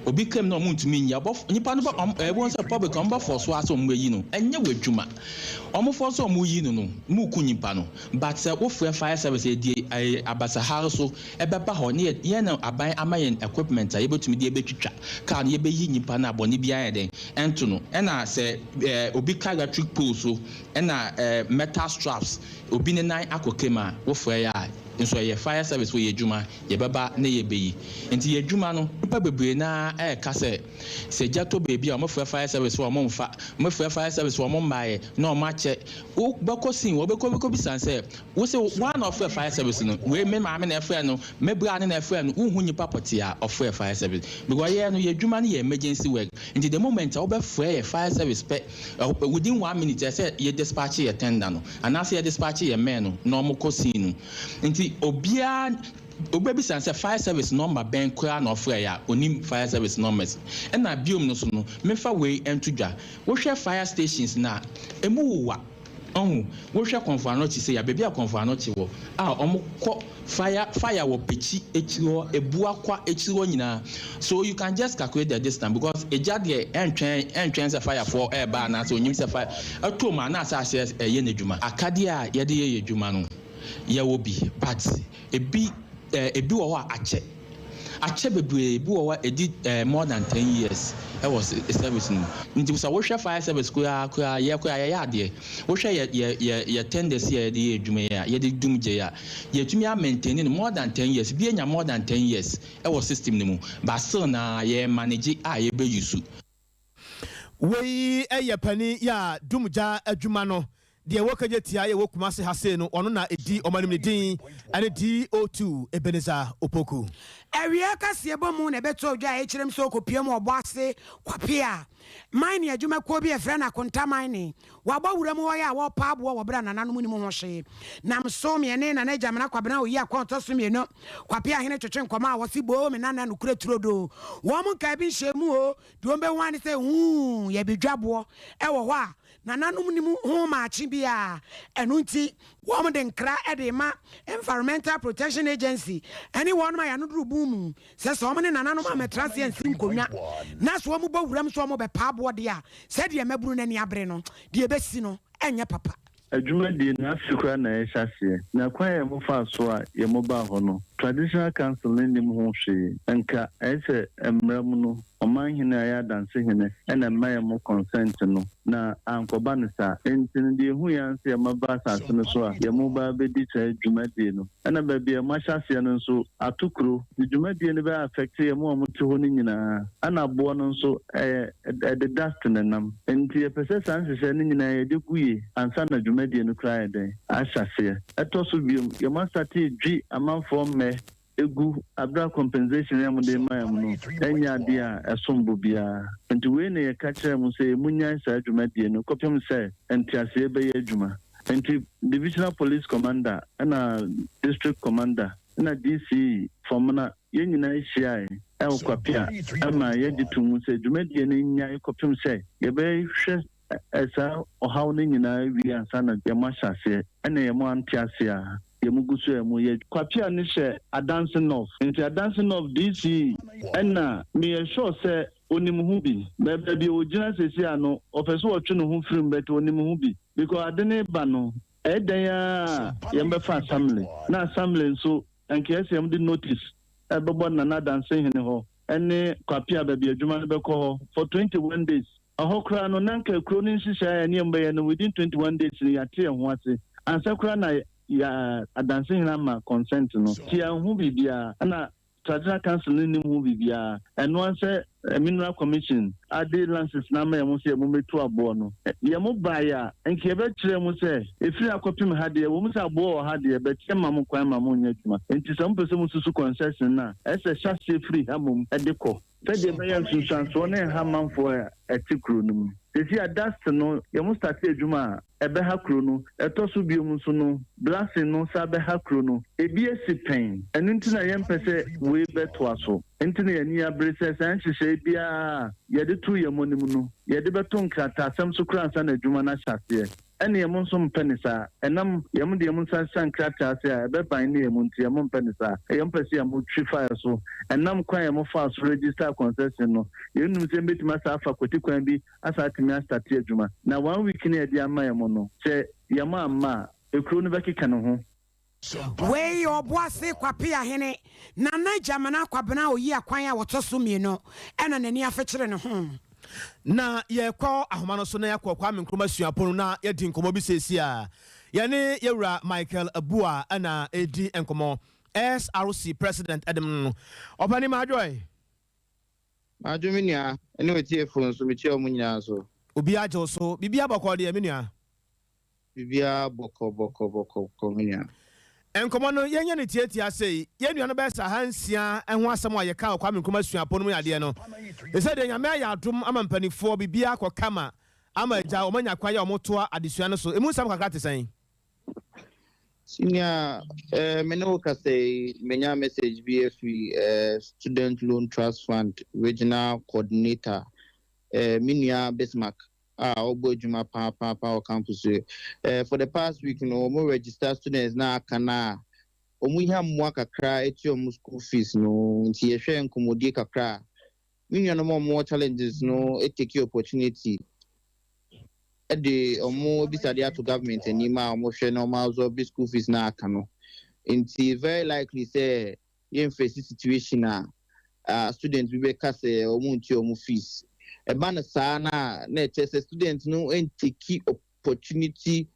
no muntumi nya nipa no won say public on for so aso mo yi no enye wadwuma omo for so mo yi no mu ku nipa no but say wo fire service e die abasa har so ebeba ho ne ye na aban amayen equipment a yebetumi de ebetwitwa car no yebeyi nipa na abone bia ye den ento no na say obi ka electric pole so na metal straps obi ne nan akokema wo fire ya nso ye fire service wo ye dwuma ye baba na ye beyi enti ye dwuma no nipa bebre na ka se jato baby o mo fire service wo mo mfa mo fire service wo mo mbae na o ma che wo bekosin wo beko bisan se wo se one of fire service no we me ma me na fire no me bra ne na fire no unhu nipa potia of fire service because ye no ye dwuma no ye emergency work enti the moment wo be fire service within 1 minute say ye dispatch ye tender no and as ye dispatch ye men no na mo kosin no enti obia obebisa say fire service number ben kura na ofre ya onim fire service numbers na biom no so no mefa we entudwa wo hwe fire stations na emuwa wo hwe konfanochi say ya bebia konfanochi wo omukọ fire wo pechi echiro ebuakwa echiro nyina so you can just calculate the distance because ejade entwen say fire for eba na so onyim say fire atoma na say ye nedwuma akade a ye de ye dwuma no ye wo bi but ebi wo wa ache bebre ebi wo wa edi more than 10 years it was a service no nti so wo hwe fire service kura ye ade wo hwe ye tenders ye de edwuma ya ye de dumje ya ye tumi a maintain more than 10 years bi enya more than 10 years it was system no mu but still na ye manage a ye be use we pani ya dumja adwuma no de wokaje tia ye wokuma se hase no ono na edi omanim ne din ane DO2 Ebeneza Opoku area kase bomu na beto odwa e kirem so kopiam obo ase kwapia mine adwuma ko bi e frɛ na konta mine waba wuram wo ya wo pa abo wo bra nananom ni mo hwe nam so me ne na na jamana kwabena oyi akonto so me no kwapia hene twetwe nkoma a wo si bo me nana no kura turodo wo mo ka bi nhwemu o de wo be wan se ye bidwabo e wo ho a nananom ni mu ho maachi bia eno nti wo mo de nkra e de ma Environmental Protection Agency anyone ma ya no duru boom se so mo ne nananom ametrase ensi nkonwa na so mo bawuram so mo be pa abo de a se de maburu na ni abre no de ebesi no enye papa adwuma die na afikura na ehyasie na kwa ye mo fa so a ye mo ba ho no traditional council ni mo ho hwe enka ese emram no oman hina ya danse hine ena maye mo consent no na ankoba ne sa entin de hu ya nse ma ba sa no so a ye mo ba be di cha adwuma die no ena ba bia ma hyase no nso atukuro adwuma die ne ba affect ye mo ti ho ni nyina ana bo no nso the dust ne nam enti ye pese sanse ni nyina ye de kuye ansa na adwuma die no kra ye den ahyase eto so biom ye ma start dwi amanfo me egu abra compensation ya mude ma no enya dia esombo bia nti we na ye ka kire mu se munya sa adwuma die no kopem se entiase be ye adwuma nti divisional police commander and district commander na DC from na yenina hia e kwapia ama yedi tumu se dwumadie ne nya ekopim se ye be hwe esa ohaw ne nyina wi ansa na ye mashase ene ye mo antiase a ye mugusu e mo ye kwapia ne hye dancing of DC ena me ye sure se onim hu bi bebe bi ogina sesi ano opeso otwe no hu firim bet onim hu bi because adene ba no edan ya ye mbefa assembly na assembly nso anke asem di notice ebebo na dancing hene ho ene kwapia bebe adwuma no beko ho for 21 days ahokra no nanka kro ni nhihya ne mbe no within 21 days ni yate ho ase ansakra na ya dancing hene ma consent no ti hu bibia na Traditional Council ni mu bibia eno anse Mineral Commission ade lances na ma yemo se mo metu abo no yemo baya enke ebe kire mu se efiri akopim ha de wo mu se abo ha de ebe kire ma mo kwan ma mo nya dwuma enti se mo pese mo susu concession na ese chassis free ha mo edeko fe de be yan sunsanso ne ha manfo etikru no esi adast no yemo start edwuma ebe ha kro no etoso biom so no blasting no sa be ha kro no ebi esi pen enu ntina yem pese we beto aso ntina yani abrese san hihye bia yede tu yemonim no yede beto nkrata asem so kra ansa na adwuma na hyase ene yem nso mpenisa enam yem de yem nsa nkrata ase a ebe ban ne yem nti yem mpenisa yem pese yem twi fire so enam kwan yem fa so register concession no yenu se betima sa afa kwoti kwan bi asa atimi start adwuma na 1 week ne yede ama yem no se yem ama ekru no bekeka no ho we your boss kwapia hene na jamana kwabena oyi akwan a wotoso mieno ena nani afekire ne ho na ye kwa ahoma no so na yakwa kwa menkroma suaponu na ye di nkomo bi sesi a ye ne yewura Michael Abua ana edi enkomo SRC president Adam no opani majoy minia ene wetie phone so me che omunya so obi ajo so bibia bokọ de minia bibia boko minia enkomo no yenye ne tietia sei ye nua no be sa hansia enho asem a ye ka kwa menkroma suaponu mu ade no ese de nyame ya adom ama mpanifo bibia akokama ama ja omanya kwa ya omotoa adesua no so emu sam kakra te sen senior meno ka say menya message BFE student loan trust fund regional coordinator minia Bismarck Obojuma pa campus for the past week more registered students na kana omu ha mwa kakra eti omu school fees no nti ye hwe nkomodi kakra minia no more challenges no take opportunity the omo bisade to government anima omo hwe no ma absorb school fees na aka no nti very likely say yen face situation students we be kase omo nti omo fees e ban sa na students no take opportunity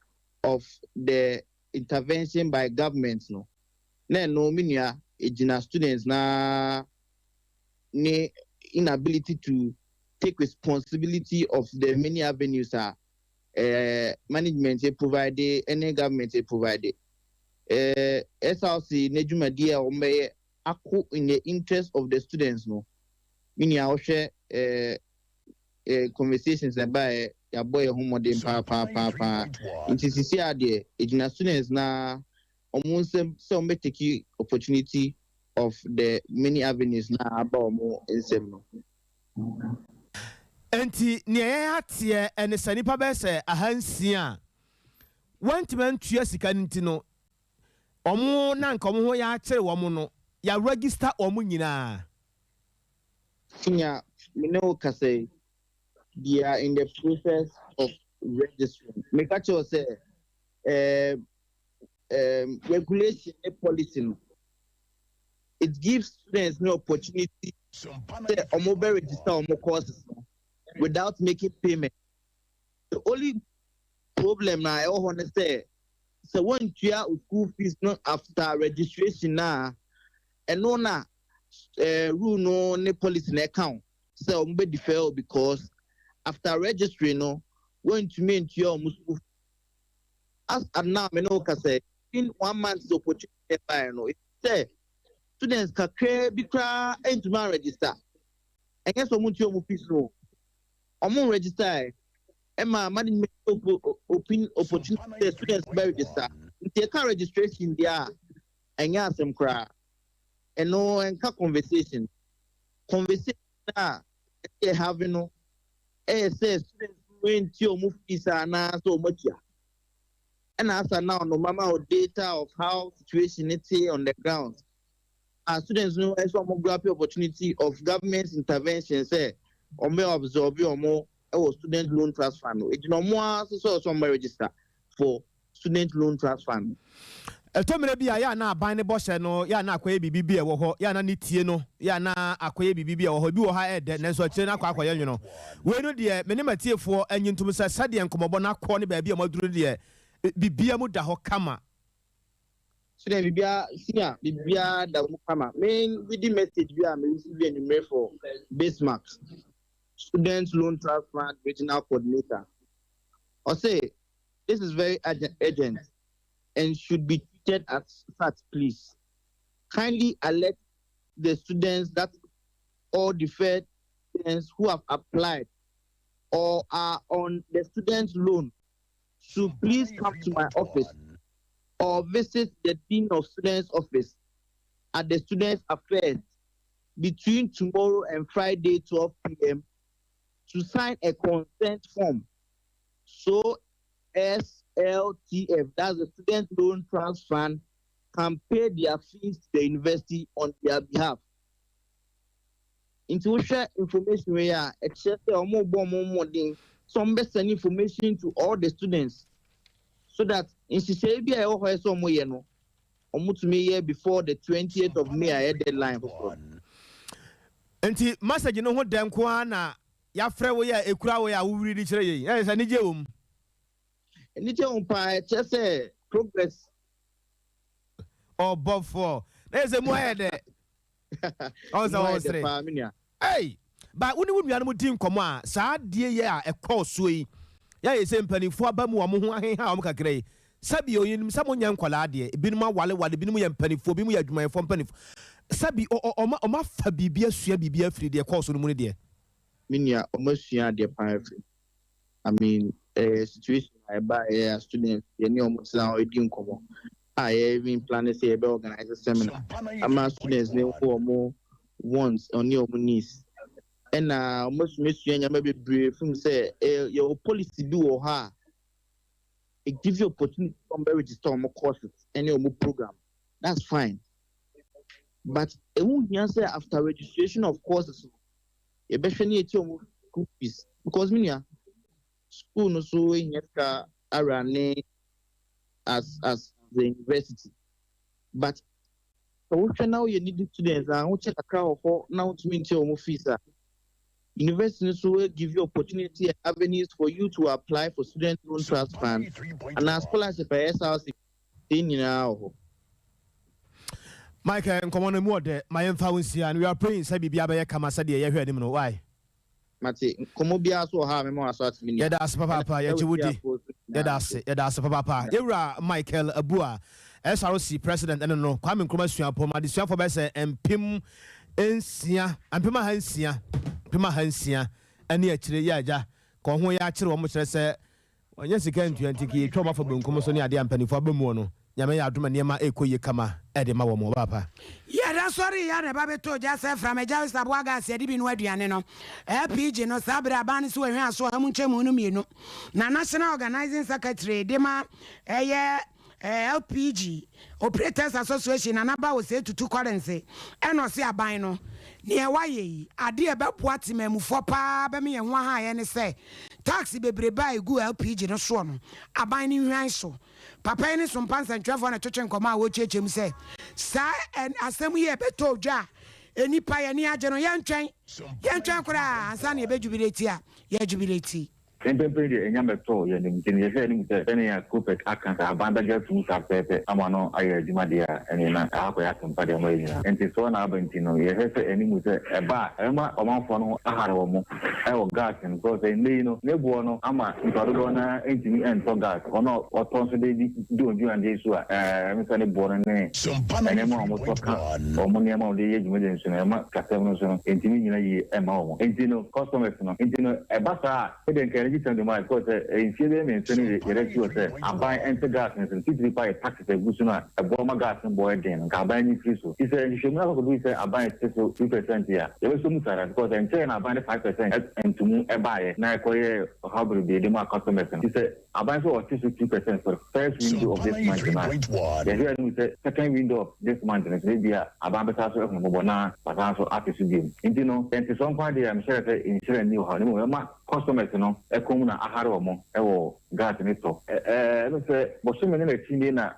of the intervention by government no minia ejina students na ne inability to take responsibility of the many avenues management provided any government provided SRC nejuma dia ombe ako in the interest of the students no mini a share conversations about ya boy homodem pa intisisi ade ejina students na omunsem so me take opportunity of the many avenues na aba omo ensem no enti ne atie ene sanipa be se ahansia wantman tua sika nti no omo na nka omo ho ya kire wo no ya register omo nyina Kenya no ka say they are in the process of registering make sure say regulation and policy no it gives students no opportunity to omo register omo courses no, without making payment. The only problem now I want to say, so when you have school fees not after registration now, and no na rule no ne policy in account. So be defer because after registering no, when to mean to your school as and now me no can say in 1 month's opportunity no it say students can create bikra and to register. And guess what much your fees no. Omo register Emma management open opportunity students by register. If you can registration there enya asem kra eno enka conversation na e having no say students when ti omu fees na so much and as now no mama data of how situation it is on the ground. Our students know as one more opportunity of government intervention say or may absorb or more student loan trust fund. It no more so some register for student loan trust fund. Tomere bia ya na aban ne bɔhyɛ no ya na akoye bibi e wɔ hɔ ya na ne tie no ya na akoye bibi e wɔ hɔ bi wɔ ha ɛdɛ nanso akyire na akɔyɛ nwono we no de me ne matiefoɔ anyintum sɛ sɛde nkɔmɔbɔ na akɔ ne baabi a maduru de bibia mu da hɔ kama so then bibia da mu kama main with the message we are receive in for Bismarck student loan trust fund regional coordinator or say this is very urgent and should be treated as such. Please kindly alert the students that all deferred students who have applied or are on the student loan should please come to my office or visit the Dean of Students office at the Students Affairs between tomorrow and Friday 12 p.m. to sign a consent form. So SLTF, that's the Student Loan Trust Fund, can pay their fees to the university on their behalf. Into share information we are except some best send information to all the students so that in Sisabia or to me before the 20th of May I had deadline. Enti message no ho dem ko ana ya frɛ wo ya ekura wo ya wo wuri di kyerɛ yi sɛ ni je wo ni je wo pa just say progress or bob for there's a more de also was hey ba woni wonu mu din komo a saa de ye a ekɔ so yi ya ye se mpanifo aba mu wo ho ahen ha wo kakra yi sabi oyinim sa mo nya nkwala de binum awale binum ye mpanifo binum ye adwumayefo mpanifo sabi oma fa bibia sua bibia firi de ekɔ so no mu ne de minia omasua de pa afiri I mean situation I buy a student ye ni omo tsa o di nkomo I even plan say be organize a seminar ama students ne for more wants on your knees and almost mesua nya be brave from say your policy do or ha it gives you opportunity to register more courses and your program that's fine but it won't answer after registration of courses you better need your fees because minia school no so in yeska arane as the university but so now you need students and check account for now to mean your fees university so give you opportunity and avenues for you to apply for student loan trust fund and as scholarship SRC in now Mike and come on more de my influence and we are praying say bibia be kama say de ye hwe anim no why Mate komo bia so ha me mo asat mini ya da as papa ya jiwudi ya da as papa Ewra Michael Abua SRC president and no Kwame Nkrumah suapom adesua for be say empim ensia empima hansia ene akire ya agya ko ho ya akire wo mo kire say onye sika ntwantiki twoma for benkum so ne ade ampanifo abamu no nyame ya adoma niema ekoye kama ede ma wo mo papa yeah that's sorry ya ne ba beto ja say from eja sabo aga se di bi no aduane no LPG no sabra ban so ehwe aso amu nchemu no mienu na national organizing secretary de ma LPG Operators Association anaba wo say tutu currency eno se aban no ne e waye yi ade e bepoa temamufo pa be me ye nwa ha ye ne say taxi bebreba egu LPG no so no aban ni hwan so papa ni so mpansa ntwefo na twetwe nkoma a wo chechem say sa en asem ye beto dwa enipa ye ni age no ye ntwen kura ansa na ye bejubilate a ye jubilate Simply, the Yamato, and any Cooper account, a bandage to Pepe, Amano, Ayadimadia, and in a Aquatum Padamania. And it's one Abentino, you have any with a bar, Emma, Omanfono, Aharomo, El Garden, because they know Nebuano, Ama, Torgona, Anthony, and Togat, or not, what possibly do you and Jesua, Mr. Born name, Sompa, and Emma, or Moniamo, the age medicine, Emma, Catamino, Anthony, Emma, Intino, customers, Intino, a bassa, hidden energy tend to my because in Syria mentioning the election was a buy enter gas and simply buy taxes a gusuna a bomber gas and boy again can buy any free so he said you should not do say I buy 2% here there was some because in China I buy 5% and to move a buy now acquire how will be the more customers he said I buy so 2% for the first window of this month the second window of this month and maybe I buy better of Mobona but also artist game you know and to some point I'm sure that in China new how customers no e ko na ahare mo e wo gas ni to no se bo so mene na timi na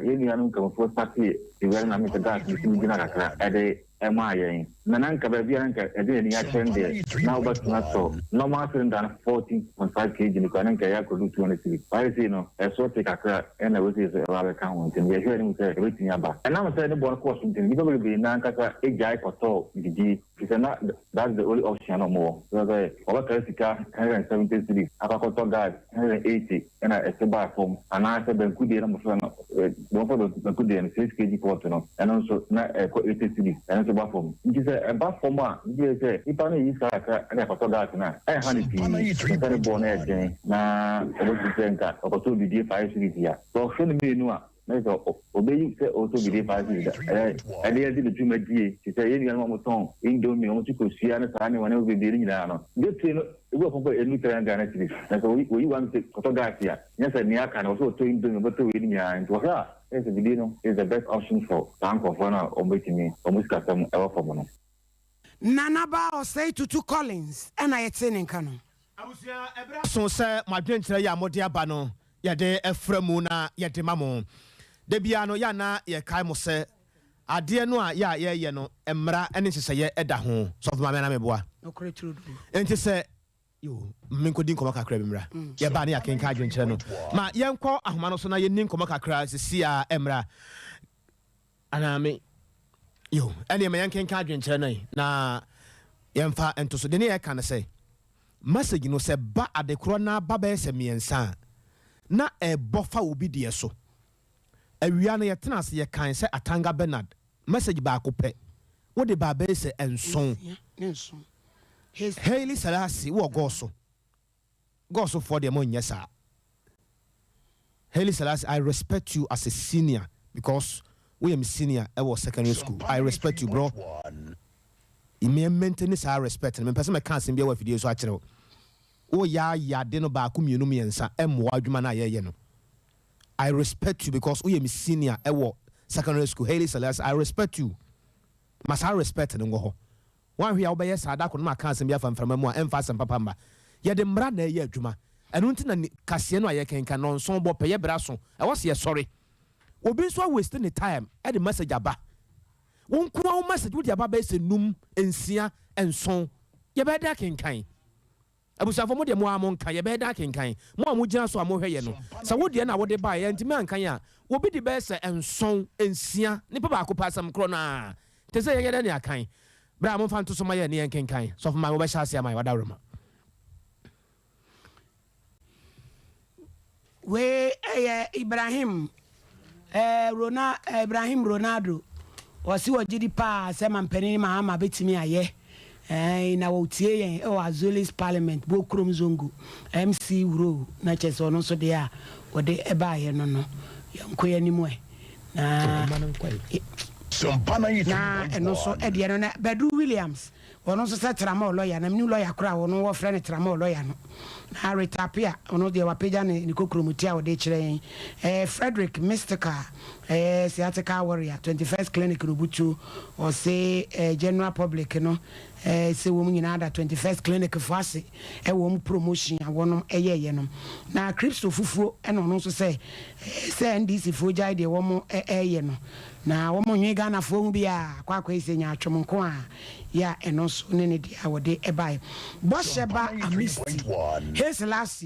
ye ni anu ka fo party e wer na mi gas ni timi na kakra e de e ma yen na nan ka ba bia nan ka e de ni ya trende now but na so normal cylinder 14.5 kg ni ko nan ka ya ko 200 pare si no e so te kakra e na we se wa be kan won tin ye hwe ni se we tin ya ba e na mo se ni bon course tin ni go be nan ka sa e jai ko to di it's not that's the only option no more so over Sika 170 cities Abakoto guard 180 and a seba form and I said ben kudi na mo so no one for the kudi and 6 kg pot no and also na 80 cities and seba form it is a bad form you say if I use ka and Abakoto guard na I hand it very born again na obo senka Abakoto di 5 cities here so show me no obey say also be the five and they did the dream idea to say any one more indomie on to see and any one will be dealing now this we go for a new Ghana city and so we want to photograph here yes and near can also to indomie but to in and to her is the video is the best option for bank of honor or making me almost custom ever for money Nanaba or say to two Collins and I attend in Kano so say my drink ya modia bano ya de efremuna ya de mamo de bia no ya na ye kai mo se ade no a ya ye no emra ene sese ye eda ho so for ma na meboa enti se yo minko din koma kakra bimra ye ba na ya kenka adwenkyere no ma ye nko ahoma no so na ye nin koma kakra sisi a emra aname yo ene me yan kenka adwenkyere na ye mfa ento so de ne ye kan se message no se ba adekro na ba be se miensa na e bofa obi de so awia no yetena ase ye kan se Atanga Bernard message ba ko pe wo de ba be se enson Haile Selassie wo goso for the mon yesa Haile Selassie I respect you as a senior because we am senior I was secondary school I respect you bro me maintain this respect me person me kan se bia wa video so a kire o ya de no ba ko mienu miensa emmo adwuma na ye no I respect you because we am senior ewo secondary school Haile Selassie I respect you must I respect no ho wan hwe obeye sada ko no aka asem bia famfama mu a emfa asem papa mba ye de mra na ye adwuma enu nti na kase no aye kenka no nson bo peye bra so e wo se ye sorry obi so waste the time e the message aba won ko message wo di aba be se num ensia enson ye be da kenkan abusafo mo de mo amon kan ye be da kenkan mo amu gina so amo hweye no sa wo de na wo de ba ye ntimi ankan a wo bi di be se enson ensia ni papa akopasam kro na te se ye de ne akan bra mo fanto so ma ye ne kenkan so ma wo be sha sia mai wada roma we Ibrahim Ronaldo wasi wajidi pa se mampeni mahama betimi aye na wotie yen o Azolis Parliament bo krom zongo MC Wuro na chese ono so de a wode eba ye no yankoya ni mu na Sompa na eno so e de no na Bedu Williams ono so se trama lawyer na mini lawyer kra ono wo frɛ ne trama lawyer no na retapia ono de wa page ne kokromutia wo de kire Frederick Mystica sciatica warrior 21st clinic rubutu or say general public no say wo nyina da 21st clinic fase e wo promotion awono eye no na crypto fufuo e no so say NDC foja de wo mo eye no na wo mo nwe Ghana fo bi a kwakwa isenya atwom nko a ya eno so ne de awode e bai Bosheba Amisti his last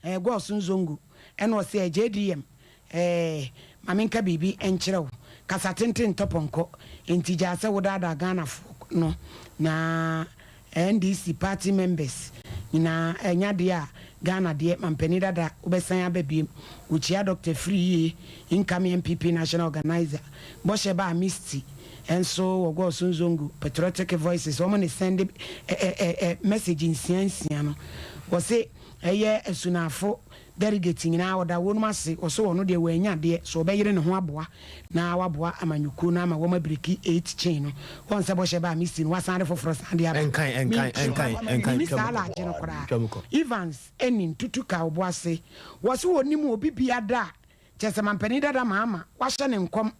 go sunzongu eno say JDM maminka bibi enkyerɛw kasatenten toponko entija se wodada Ghana no na NDC party members na enyade a Ghana de mampani dada obesan ababiem uchia Dr. Free incoming MPP national organizer Bosheba Amisti enso wogo sunzongu patriotic voices woman is send message in science no wɔse ɛyɛ asunafo delegate nyinaa wɔda wɔn mu ase wɔso wɔn deɛ wɔanya deɛ so ɔbɛyere ne ho aboa na waboa amanyɔkuo no ama wɔn abiriki 8 chain no wɔn sɛ bɔhyɛ ba misi no wasan de foforɔ san de aba ɛnkan saa la agye no koraa Evans ɛni ntutu ka ɔbo ase wɔso wɔn nim obi bia da kyɛ sɛ mampanin dada maama wahyɛ ne nkɔm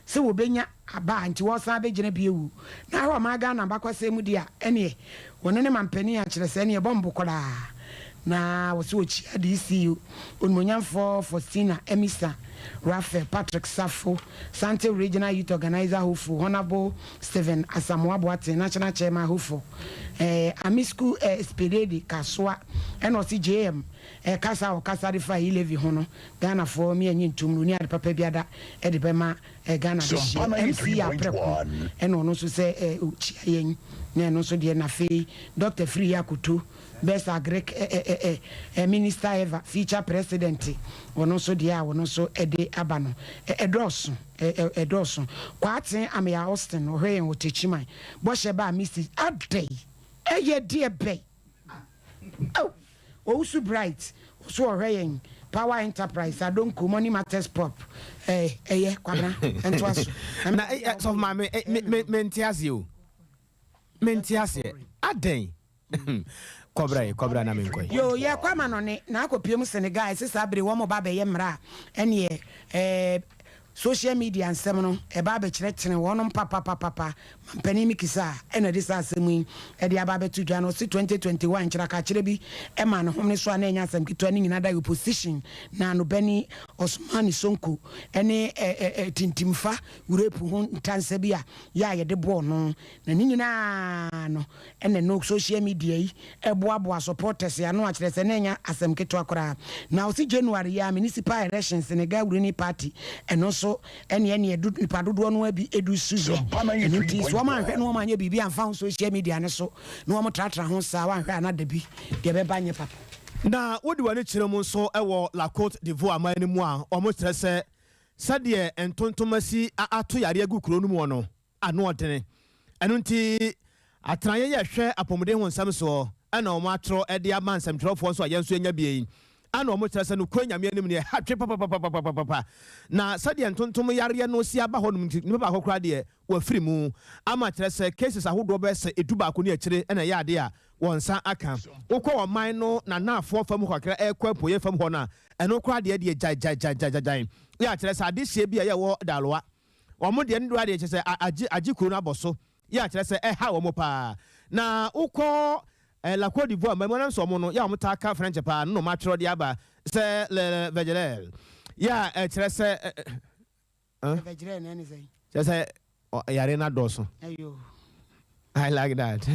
sɛ wɔbɛnya aba nti wɔsan bɛgyina bi ewu na ahɔ ɔman Ghana bakɔsɛ mu di a ɛneɛ wɔne ne mampanin akyerɛ sɛ ɛneɛ bɔmbo koraa na wɔso wɔkyia DCU onimonyamfo Faustina Emisa Raphael Patrick Safo Sante Regional Youth Organizer Hofo Honorable Stephen Asamoah Boate National Chairman Hofo Amisku Spededi Kaswa NOC JM kasa o kasa de fa Levi hono Ghana for me anyi ntum no ni ade papa biada e de bema Ghana de MC apreko eno no so se ochia yen na no so de na fe Dr. Free Yakutu Best Agric Minister ever feature president wono so de a wono so ede aba no edoso kwaten Amia Austin o hwe en wotechiman bo hye ba Mrs. Adey eye de be oh Osu Bright so ɔhwɛ Power Enterprise Adonko Money Matters Pop kwabra entwaso na so ma mentiase o mentiase aden kobra na menkɔ yo ye kwama no ne na akopiem Senegal sisa abre wo mo ba be ye mra ene social media nsɛm no eba be kyerɛkyerɛ wɔnom papa mampani mikisa ena de sa asɛm e de aba betu dwa no 2021 kyerɛ ka kyerɛ bi e ma no homne so ana nya asɛm kitwa ne nyina da opposition na no bani Osmani Sonko ene tintimfa urepu ho ntansa bi a ya ye de bɔ no na ne nyina no ene no social media yi eboaboa supporters ya no akyerɛ sɛ na nya asɛm kitwa kora na osi January ya municipal elections Senegal Green Party eno so ene edu nipadodo no abi edu suzo nti so ma hwɛ no ma nya bibi amfa social media ne so no mo tratra ho sa wa hwɛ ana da bi de be banye papa na wodi wani kyerɛ mu nso ɛwɔ La Côte d'Ivoire man mu a ɔmo kyerɛ sɛ sɛdeɛ ntontomasi ato yare agu kuro no mu no ano ɔdene ɛno nti atraye yɛ hwɛ apɔmuden ho nsɛm so ɛna ɔmo atro ɛde ama nsɛmtwerɛfoɔ nso a yɛn nso anya bie ano ɔmo kyerɛ sɛ no kuro nyame anim ne hatwe papa na sɛdeɛ ntontom yare no si aba hɔ no nipa ba akɔkora deɛ wafiri mu ama kyerɛ sɛ cases ahodoɔ bɛ sɛ edu baako ne akyire ɛna yɛ ade a wɔn nsa aka wokɔ ɔman no na naafoɔ fam kakra ɛkɔ apoyɛ fam hɔ no a ɛno kora deɛ gyae yɛ akyerɛ sɛ ade hyɛ bi a yɛwɔ daloa ɔmo deɛ no do adeɛ kyerɛ sɛ agye kuro no abɔ so yɛ akyerɛ sɛ ɛha wɔn paa na wokɔ La Côte d'Ivoire mais moi so mo no ya mo ta ka French pa no ma tro de aba c'est le vegetable ya kyerɛ sɛ vegetable na ni say kyerɛ sɛ yare na doso ayo I like that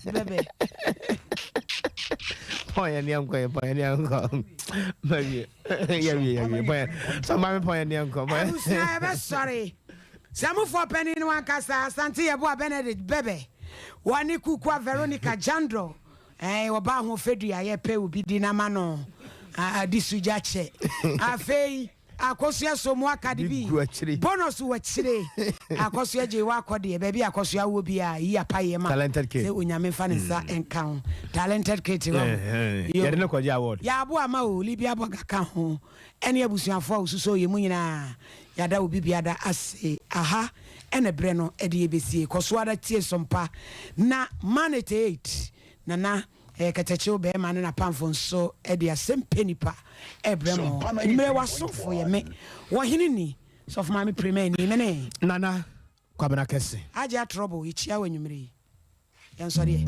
bebe point ni anko maybe yeah point so my point ni anko I'm sorry Samu for penny no ankasa Asante Yebo Benedict bebe wani kukwa Veronica Jandro oba ho fedua ye pe obi di na ma no adisuja che afei akosua somo akadibi bonus wo chire akosua je wa akode be bi akosua wo bi a yi apaye ma se onyame fa ne sa enka talented kid ye de ko ja award ya abo ama o libia boga ka ho ene abusuafo osuso ye mu nyina yada obi biada ase aha ene bre no ede yebesie kosoada tie Sompa na manate 8 na katachiwo be ma na pamfo so ede asempenipa ebre mo mre wasofo ye me wo hini ni so for mami premier ni ne nana kwabena kese aja trouble ichia wanwumre yan sori